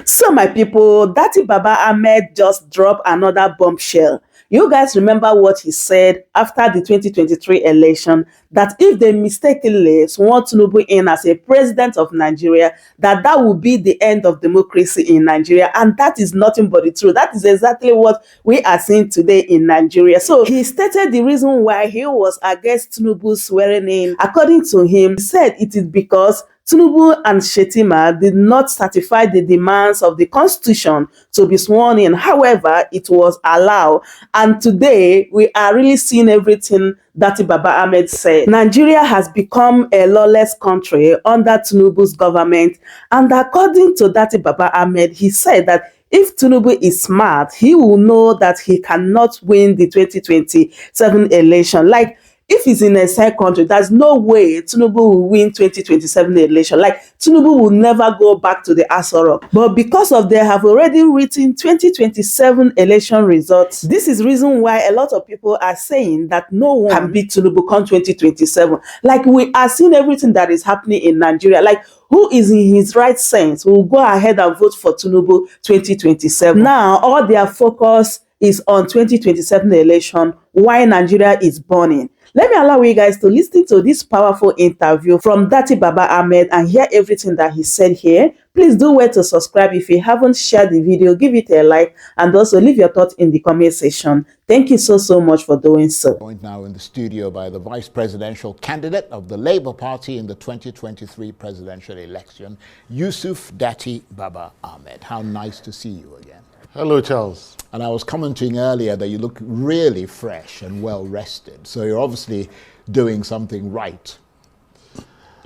So my people, Datti Baba Ahmed just dropped another bombshell. You guys remember what he said after the 2023 election, that if they mistakenly sworn Tinubu in as a president of Nigeria, that would be the end of democracy in Nigeria. And that is nothing but the truth. That is exactly what we are seeing today in Nigeria. So he stated the reason why he was against Tinubu swearing in. According to him, he said it is because Tinubu and Shettima did not certify the demands of the Constitution to be sworn in. However, it was allowed. And today, we are really seeing everything Datti Baba Ahmed said. Nigeria has become a lawless country under Tinubu's government. And according to Datti Baba Ahmed, he said that if Tinubu is smart, he will know that he cannot win the 2027 election. Like, if he's in a said country, there's no way Tinubu will win 2027 election. Like, Tinubu will never go back to the Aso Rock. But because of they have already written 2027 election results, this is reason why a lot of people are saying that no one can beat Tinubu come 2027. Like, we are seeing everything that is happening in Nigeria. Like, who is in his right sense will go ahead and vote for Tinubu 2027. Now, all their focus is on 2027 election, why Nigeria is burning. Let me allow you guys to listen to this powerful interview from Datti Baba Ahmed and hear everything that he said here. Please do well to subscribe. If you haven't shared the video, give it a like and also leave your thoughts in the comment section. Thank you so much for doing so. Joined now in the studio by the vice presidential candidate of the Labour Party in the 2023 presidential election, Yusuf Datti Baba Ahmed. How nice to see you again. Hello, Charles. And I was commenting earlier that you look really fresh and well rested. So you're obviously doing something right.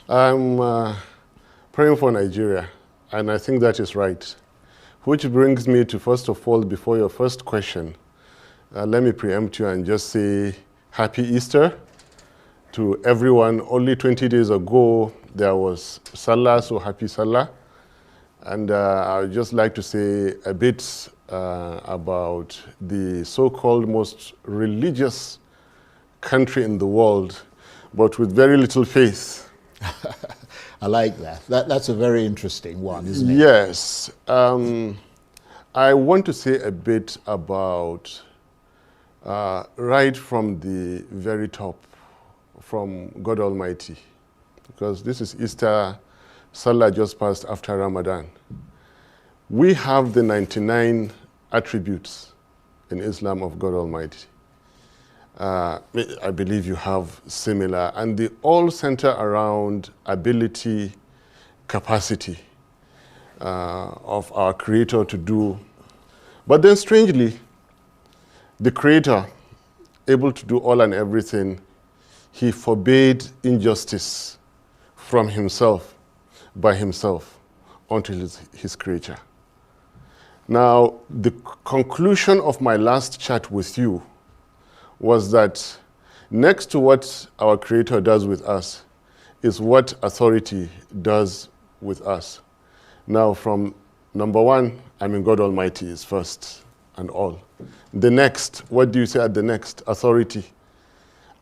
I'm praying for Nigeria, and I think that is right. Which brings me to, first of all, before your first question, let me preempt you and just say Happy Easter to everyone. Only 20 days ago, there was Salah, so happy Salah. And I would just like to say a bit about the so-called most religious country in the world, but with very little faith. I like that. That's a very interesting one, isn't it? Yes. I want to say a bit about right from the very top, from God Almighty, because this is Easter. Salah just passed after Ramadan. We have the 99 attributes in Islam of God Almighty. I believe you have similar, and they all center around ability, capacity of our Creator to do. But then strangely, the Creator, able to do all and everything, he forbade injustice from himself, by himself, unto his creature. Now, the conclusion of my last chat with you was that next to what our Creator does with us is what authority does with us. Now, from number one, God Almighty is first and all. The next, what do you say at the next? Authority.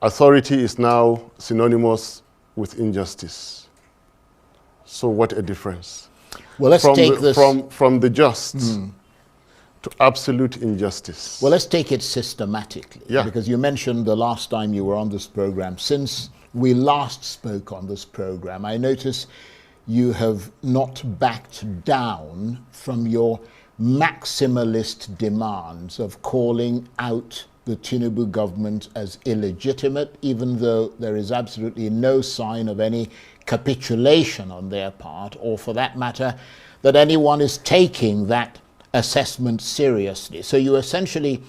Authority is now synonymous with injustice. So what a difference. Well, let's take this from the just to absolute injustice. Well, let's take it systematically. Yeah. Because you mentioned the last time you were on this program. Since we last spoke on this program, I notice you have not backed down from your maximalist demands of calling out the Tinubu government as illegitimate, even though there is absolutely no sign of any capitulation on their part, or for that matter, that anyone is taking that assessment seriously. So you essentially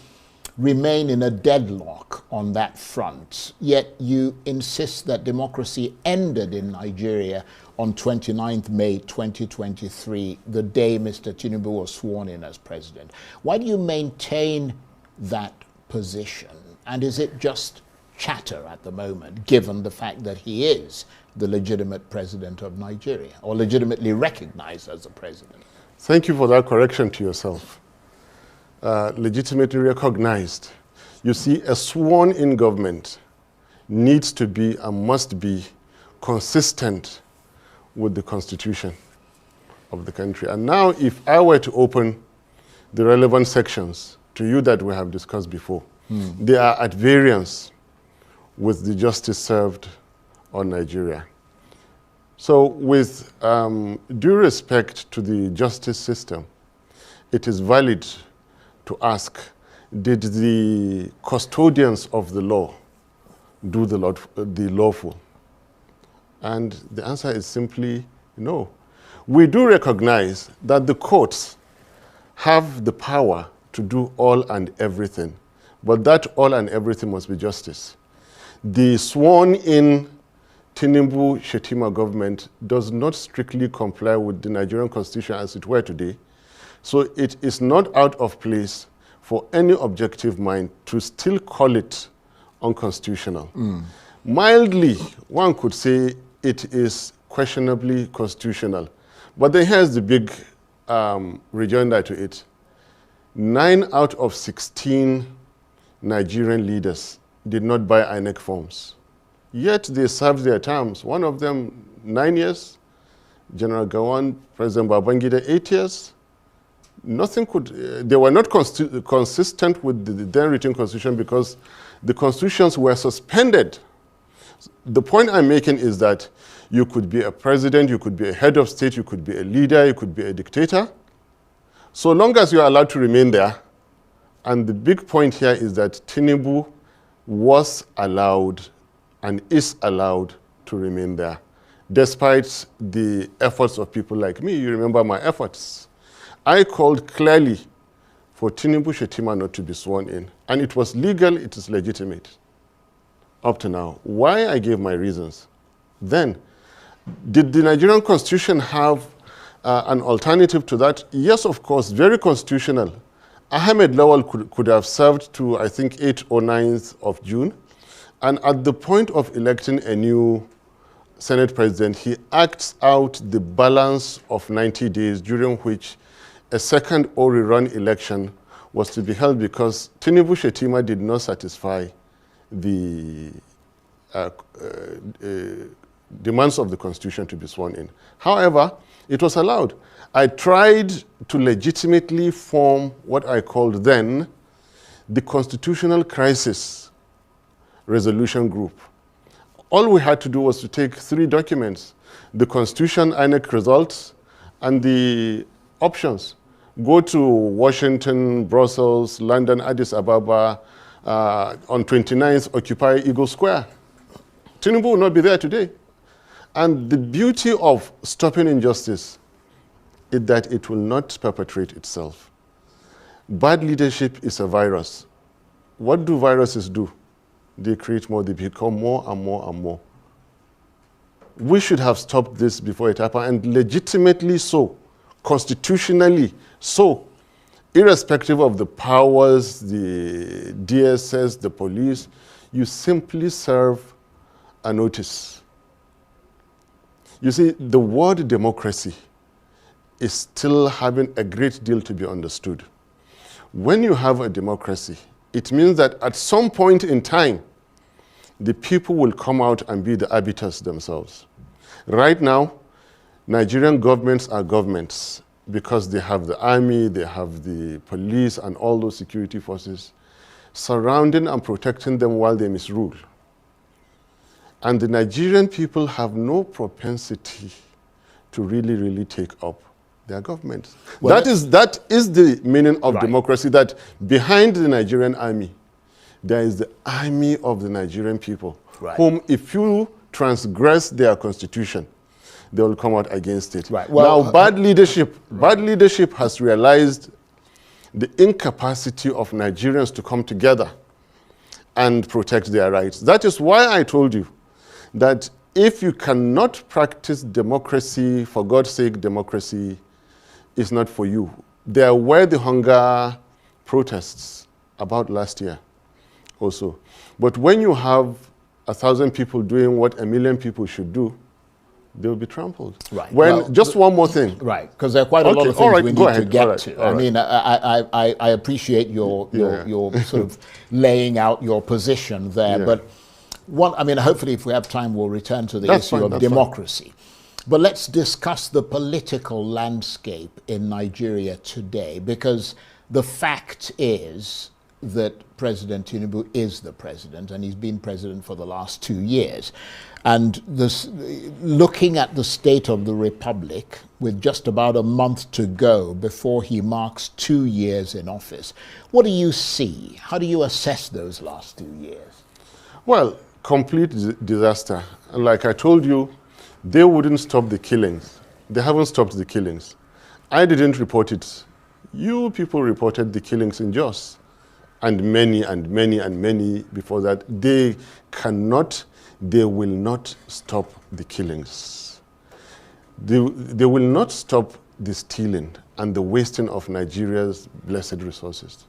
remain in a deadlock on that front, yet you insist that democracy ended in Nigeria on 29th May 2023, the day Mr. Tinubu was sworn in as president. Why do you maintain that position? And is it just chatter at the moment, given the fact that he is the legitimate president of Nigeria, or legitimately recognized as a president? Thank you for that correction to yourself. Legitimately recognized. You see, a sworn-in government needs to be and must be consistent with the Constitution. of the country. And now if I were to open the relevant sections to you that we have discussed before, they are at variance with the justice served on Nigeria. So with due respect to the justice system, it is valid to ask, did the custodians of the law do the lawful? And the answer is simply no. We do recognize that the courts have the power to do all and everything, but that all and everything must be justice. The sworn-in Tinubu Shetima government does not strictly comply with the Nigerian constitution as it were today, so it is not out of place for any objective mind to still call it unconstitutional. Mildly, one could say it is questionably constitutional. But then here's the big rejoinder to it. 9 out of 16 Nigerian leaders did not buy INEC forms. Yet they served their terms. One of them 9 years, General Gowon, President Babangida 8 years. Nothing could, they were not consistent with the then written constitution because the constitutions were suspended. The point I'm making is that you could be a president, you could be a head of state, you could be a leader, you could be a dictator, so long as you are allowed to remain there. And the big point here is that Tinubu was allowed and is allowed to remain there, despite the efforts of people like me. You remember my efforts. I called clearly for Tinubu Shetima not to be sworn in, and it was legal, it is legitimate up to now. Why? I gave my reasons. Then, did the Nigerian constitution have an alternative to that? Yes, of course, very constitutional. Ahmed Lawal could have served to, I think, 8th or 9th of June. And at the point of electing a new Senate president, he acts out the balance of 90 days during which a second or rerun election was to be held because Tinubu Shetima did not satisfy the demands of the constitution to be sworn in. However, it was allowed. I tried to legitimately form what I called then the Constitutional Crisis Resolution Group. All we had to do was to take 3 documents, the Constitution, INEC results, and the options. Go to Washington, Brussels, London, Addis Ababa, on 29th, occupy Eagle Square. Tinubu will not be there today. And the beauty of stopping injustice is that it will not perpetrate itself. Bad leadership is a virus. What do viruses do? They create more, they become more and more and more. We should have stopped this before it happened, and legitimately so, constitutionally so, irrespective of the powers, the DSS, the police, you simply serve a notice. You see, the word democracy is still having a great deal to be understood. When you have a democracy, it means that at some point in time, the people will come out and be the arbiters themselves. Right now, Nigerian governments are governments because they have the army, they have the police and all those security forces surrounding and protecting them while they misrule. And the Nigerian people have no propensity to really take up their government. Well, that is the meaning of democracy, that behind the Nigerian army, there is the army of the Nigerian people, whom if you transgress their constitution, they will come out against it. Well, now, bad leadership has realized the incapacity of Nigerians to come together and protect their rights. That is why I told you that if you cannot practice democracy, for God's sake, democracy is not for you. There were the hunger protests about last year also. But when you have 1,000 people doing what 1 million people should do, they will be trampled. Just one more thing. Because there are quite a lot of things we need to get to. I mean, I appreciate your sort of laying out your position there, but hopefully if we have time, we'll return to the issue of democracy. But let's discuss the political landscape in Nigeria today, because the fact is that President Tinubu is the president, and he's been president for the last 2 years. And looking at the state of the republic, with just about a month to go before he marks 2 years in office, what do you see? How do you assess those last 2 years? Well, complete disaster. And like I told you, they wouldn't stop the killings. They haven't stopped the killings. I didn't report it. You people reported the killings in Jos, and many and many and many before that. They will not stop the killings. They will not stop the stealing and the wasting of Nigeria's blessed resources.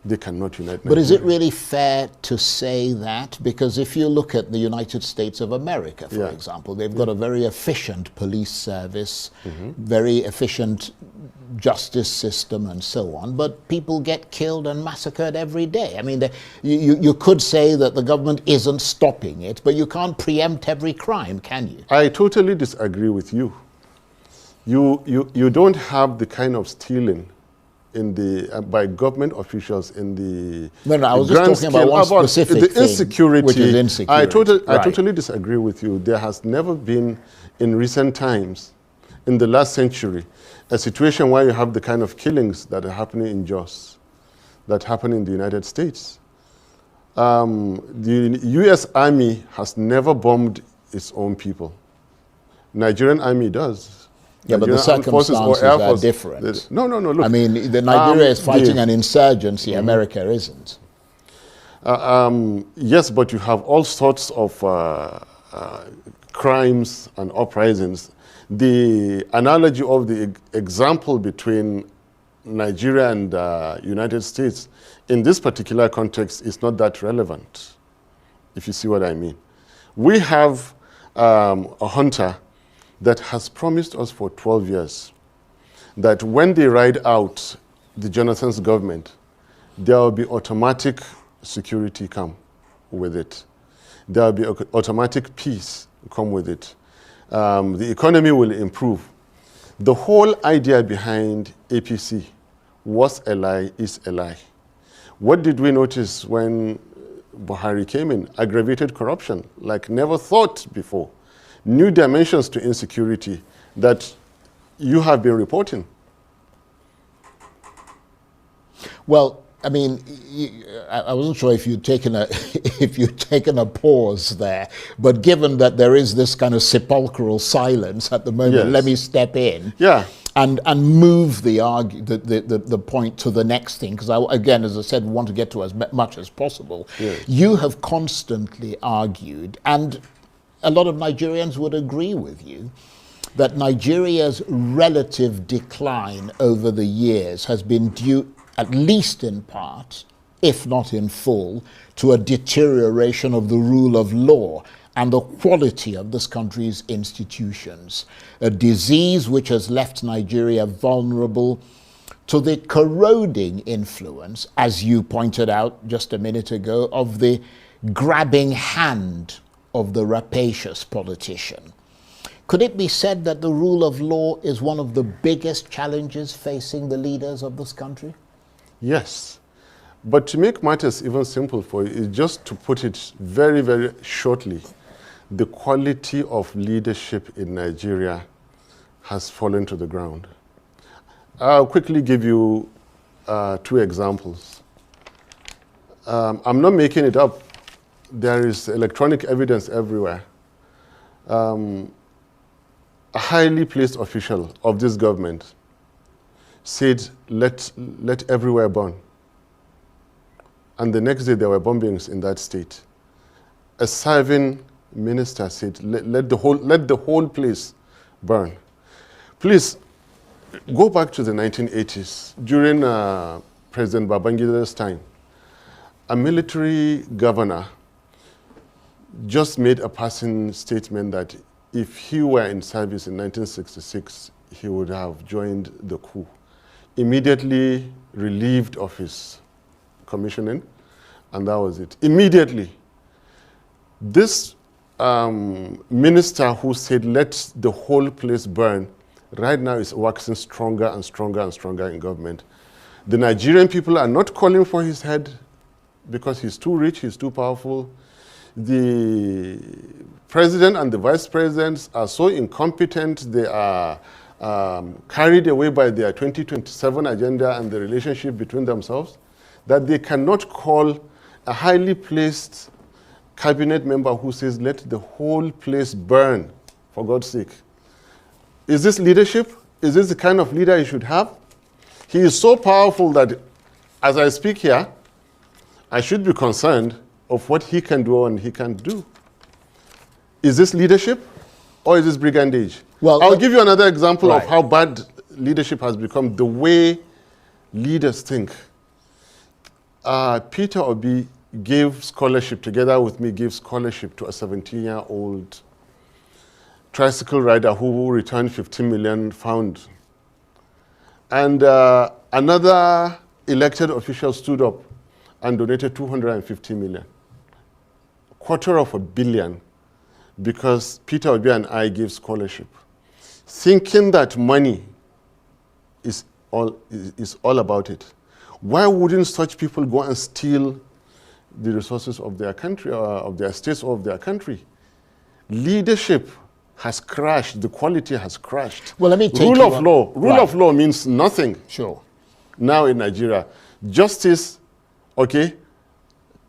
They cannot unite Nigeria. But is it really fair to say that? Because if you look at the United States of America, for example, they've got a very efficient police service, very efficient justice system and so on, but people get killed and massacred every day. I mean, you could say that the government isn't stopping it, but you can't preempt every crime, can you? I totally disagree with you. You don't have the kind of stealing in the by government officials in the I was just talking about one specific the insecurity, thing, which is insecurity. I totally disagree with you. There has never been, in recent times, in the last century, a situation where you have the kind of killings that are happening in Jos, that happen in the United States. The U.S. Army has never bombed its own people. Nigerian Army does. Yeah, but the circumstances are different. No, look. I mean, Nigeria is fighting an insurgency, America isn't. Yes, but you have all sorts of crimes and uprisings. The analogy of the example between Nigeria and United States in this particular context is not that relevant, if you see what I mean. We have a hunter that has promised us for 12 years that when they ride out the Jonathan's government, there will be automatic security come with it. There will be automatic peace come with it. The economy will improve. The whole idea behind APC was a lie, is a lie. What did we notice when Buhari came in? Aggravated corruption, like never thought before. New dimensions to insecurity that you have been reporting. Well, I mean, I wasn't sure if you'd taken a pause there, but given that there is this kind of sepulchral silence at the moment, let me step in. Yeah. And move the point to the next thing, because again, as I said, we want to get to as much as possible. Yes. You have constantly argued, and a lot of Nigerians would agree with you, that Nigeria's relative decline over the years has been due, at least in part, if not in full, to a deterioration of the rule of law and the quality of this country's institutions. A disease which has left Nigeria vulnerable to the corroding influence, as you pointed out just a minute ago, of the grabbing hand of the rapacious politician. Could it be said that the rule of law is one of the biggest challenges facing the leaders of this country? Yes. But to make matters even simple for you, is just to put it very, very shortly, the quality of leadership in Nigeria has fallen to the ground. I'll quickly give you 2 examples. I'm not making it up. There is electronic evidence everywhere. A highly placed official of this government said, let everywhere burn. And the next day there were bombings in that state. A serving minister said, let the whole place burn. Please, go back to the 1980s. During President Babangida's time, a military governor just made a passing statement that if he were in service in 1966, he would have joined the coup. Immediately relieved of his commissioning, and that was it. Immediately. This minister who said, let the whole place burn, right now is waxing stronger and stronger and stronger in government. The Nigerian people are not calling for his head because he's too rich, he's too powerful. The president and the vice presidents are so incompetent, they are carried away by their 2027 agenda and the relationship between themselves, that they cannot call a highly placed cabinet member who says, let the whole place burn, for God's sake. Is this leadership? Is this the kind of leader he should have? He is so powerful that as I speak here, I should be concerned of what he can do and he can't do. Is this leadership or is this brigandage? Well, I'll give you another example right. of how bad leadership has become, the way leaders think. Peter Obi gave scholarship, together with me, gave scholarship to a 17-year-old tricycle rider who returned 15 million found. And another elected official stood up and donated 250 million, $250 million, because Peter Obi and I gave scholarship, thinking that money is all about it. Why wouldn't such people go and steal the resources of their country, or of their states, or of their country? Leadership has crashed. The quality has crashed. Well, let me take Rule of law. Rule Right. of law means nothing. Sure. Now in Nigeria, justice, okay,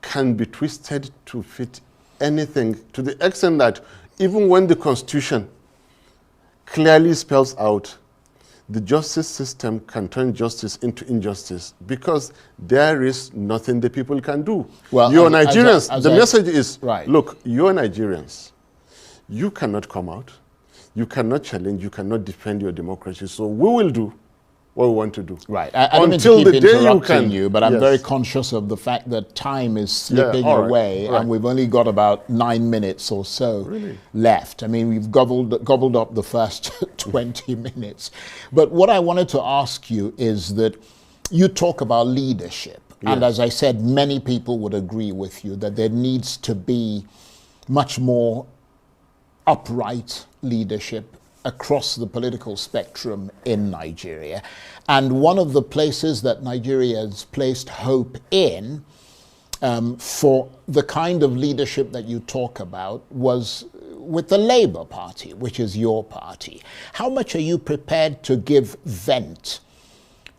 can be twisted to fit anything, to the extent that even when the Constitution clearly spells out the justice system can turn justice into injustice because there is nothing the people can do. Well, you're Nigerians. The message is, right. Look, you're Nigerians. You cannot come out. You cannot challenge. You cannot defend your democracy. So we will do what we want to do. Right. I don't mean Until to keep the day you interrupting can. you, but I'm Yes. very conscious of the fact that time is slipping all right, away, all right. and we've only got about 9 minutes or so Really? left. I mean, we've gobbled up the first 20 minutes. But what I wanted to ask you is that you talk about leadership, and Yes. as I said, many people would agree with you that there needs to be much more upright leadership across the political spectrum in Nigeria. And one of the places that Nigeria has placed hope in for the kind of leadership that you talk about was with the Labour Party, which is your party. How much are you prepared to give vent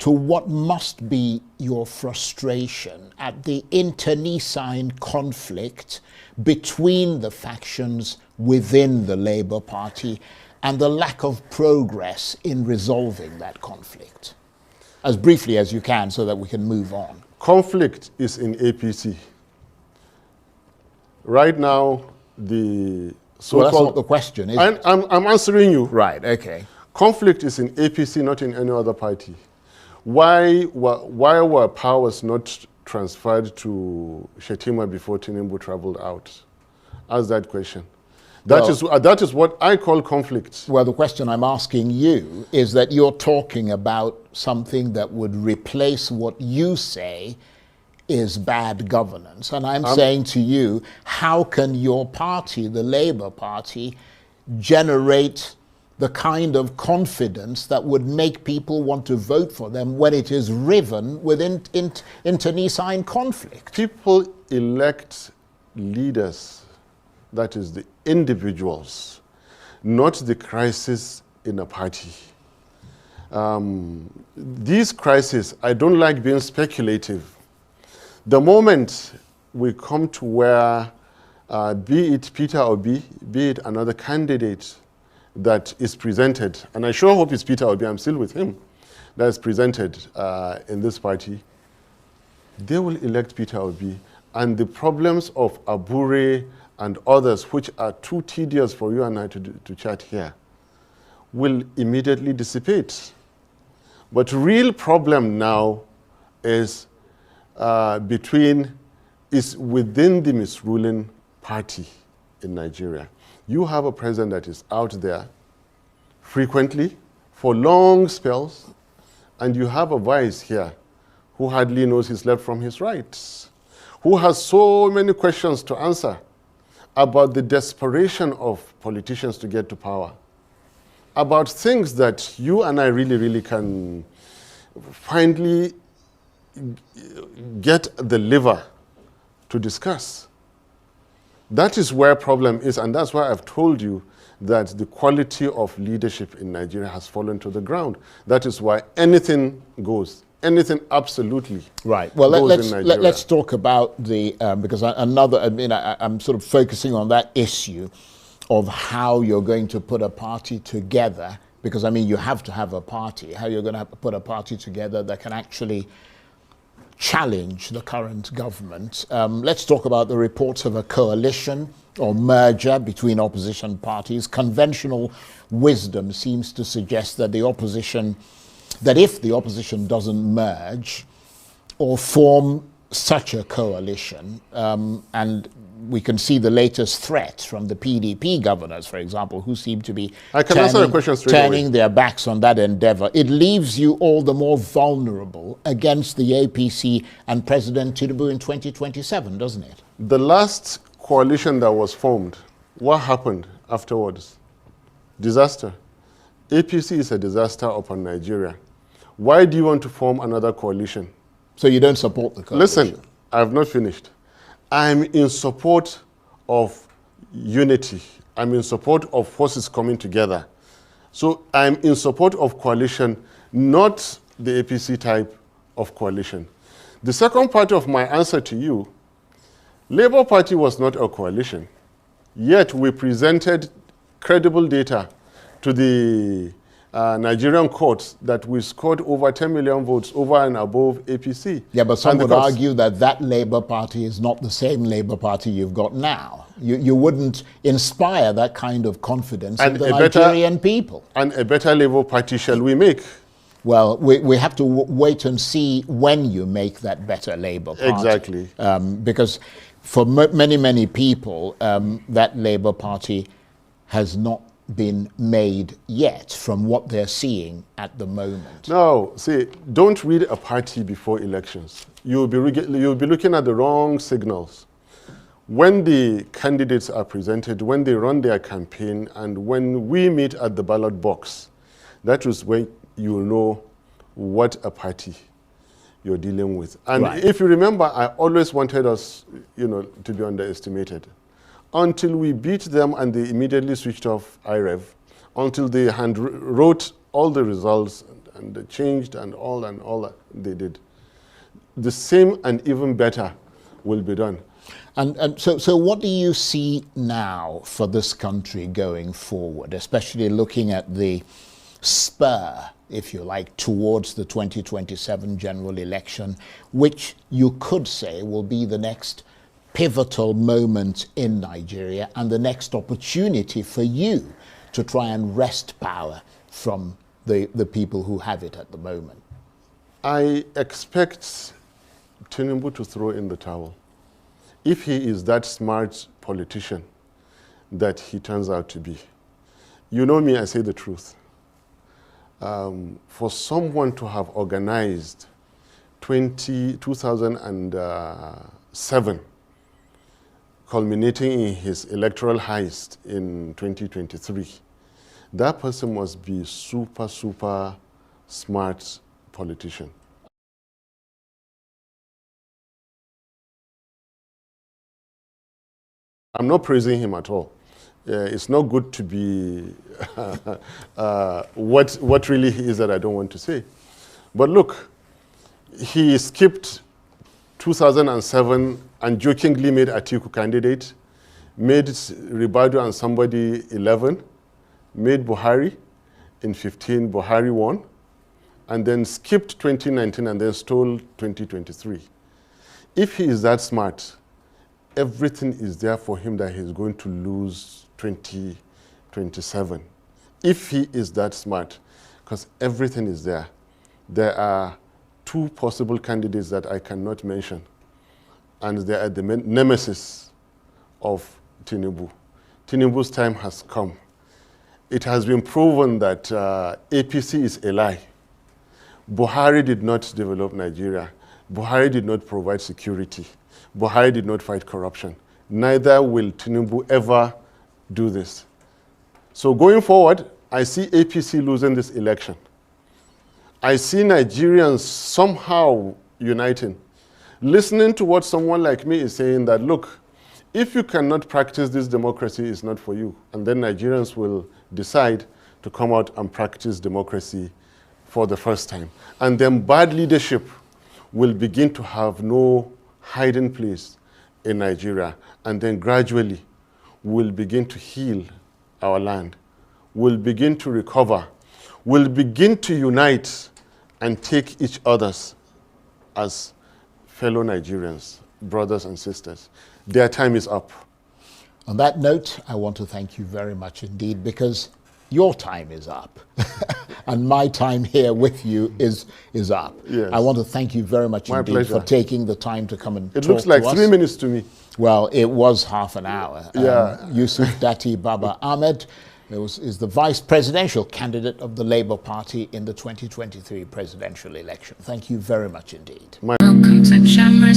to what must be your frustration at the internecine conflict between the factions within the Labour Party and the lack of progress in resolving that conflict? As briefly as you can so that we can move on. Conflict is in APC. Right now, the So that's so-called... not the question, is I'm, it? I'm answering you. Right, okay. Conflict is in APC, not in any other party. Why were powers not transferred to Shetima before Tinubu traveled out? Ask that question. That is what I call conflict. Well, the question I'm asking you is that you're talking about something that would replace what you say is bad governance. And I'm saying to you, how can your party, the Labour Party, generate the kind of confidence that would make people want to vote for them when it is riven with internecine conflict? People elect leaders, that is the individuals, not the crisis in a party. These crises, I don't like being speculative. The moment we come to where, be it Peter Obi, be it another candidate that is presented, and I sure hope it's Peter Obi, I'm still with him, that is presented in this party, they will elect Peter Obi, and the problems of Abure and others, which are too tedious for you and I to chat here, will immediately dissipate. But real problem now is within the misruling party in Nigeria. You have a president that is out there frequently for long spells, and you have a vice here who hardly knows his left from his right, who has so many questions to answer. about the desperation of politicians to get to power, about things that you and I really, really can finally get the liver to discuss. That is where problem is, and that's why I've told you that the quality of leadership in Nigeria has fallen to the ground. That is why anything goes. Anything absolutely right. Well, goes in Nigeria. let's talk about the, because I'm sort of focusing on that issue of how you're going to put a party together, because I mean, you have to have a party, how you're going to have to put a party together that can actually challenge the current government. Let's talk about the reports of a coalition or merger between opposition parties. Conventional wisdom seems to suggest that if the opposition doesn't merge or form such a coalition, and we can see the latest threat from the PDP governors, for example, who seem to be turning their backs on that endeavor. It leaves you all the more vulnerable against the APC and President Tinubu in 2027, doesn't it? The last coalition that was formed, what happened afterwards? Disaster. APC is a disaster upon Nigeria. Why do you want to form another coalition? So you don't support the coalition? Listen, I have not finished. I'm in support of unity. I'm in support of forces coming together. So I'm in support of coalition, not the APC type of coalition. The second part of my answer to you, Labour Party was not a coalition, yet we presented credible data to the Nigerian courts that we scored over 10 million votes over and above APC. Yeah, but some would argue that Labour Party is not the same Labour Party you've got now. You wouldn't inspire that kind of confidence in the Nigerian people. And a better Labour Party shall we make? Well, we have to wait and see when you make that better Labour Party. Exactly. Because for many people, that Labour Party has not been made yet from what they're seeing at the moment. No, see, don't read a party before elections. You'll be looking at the wrong signals. When the candidates are presented, when they run their campaign, and when we meet at the ballot box, that is when you'll know what a party you're dealing with. And if you remember, I always wanted us, to be underestimated. Until we beat them and they immediately switched off IREV, until they wrote all the results and they changed and all that they did. The same and even better will be done. And so what do you see now for this country going forward, especially looking at the spur, if you like, towards the 2027 general election, which you could say will be the next pivotal moment in Nigeria and the next opportunity for you to try and wrest power from the people who have it at the moment? I expect Tinubu to throw in the towel. If he is that smart politician that he turns out to be. You know me, I say the truth. For someone to have organized 2007, culminating in his electoral heist in 2023, that person must be super smart politician. I'm not praising him at all. It's not good to be what really he is that I don't want to say. But look, he skipped 2007 and jokingly made Atiku candidate, made Ribadu and somebody 11, made Buhari in 15, Buhari won, and then skipped 2019 and then stole 2023. If he is that smart, everything is there for him that he's going to lose 2027. If he is that smart, because everything is there. There are two possible candidates that I cannot mention, and they are the nemesis of Tinubu. Tinubu's time has come. It has been proven that APC is a lie. Buhari did not develop Nigeria. Buhari did not provide security. Buhari did not fight corruption. neither will Tinubu ever do this. So going forward, I see APC losing this election. I see Nigerians somehow uniting. Listening to what someone like me is saying that, look, if you cannot practice this democracy, it's not for you. And then Nigerians will decide to come out and practice democracy for the first time. And then bad leadership will begin to have no hiding place in Nigeria. And then gradually we'll begin to heal our land. We'll begin to recover. We'll begin to unite and take each other's as fellow Nigerians, brothers and sisters. Their time is up. On that note, I want to thank you very much indeed, because your time is up. And my time here with you is up. Yes. I want to thank you very much My indeed pleasure. for taking the time to come and It talk looks like to us. 3 minutes to me. Well, it was half an hour. Yeah. Yusuf Datti Baba Ahmed is the vice presidential candidate of the Labour Party in the 2023 presidential election. Thank you very much indeed. Welcome to Shamra.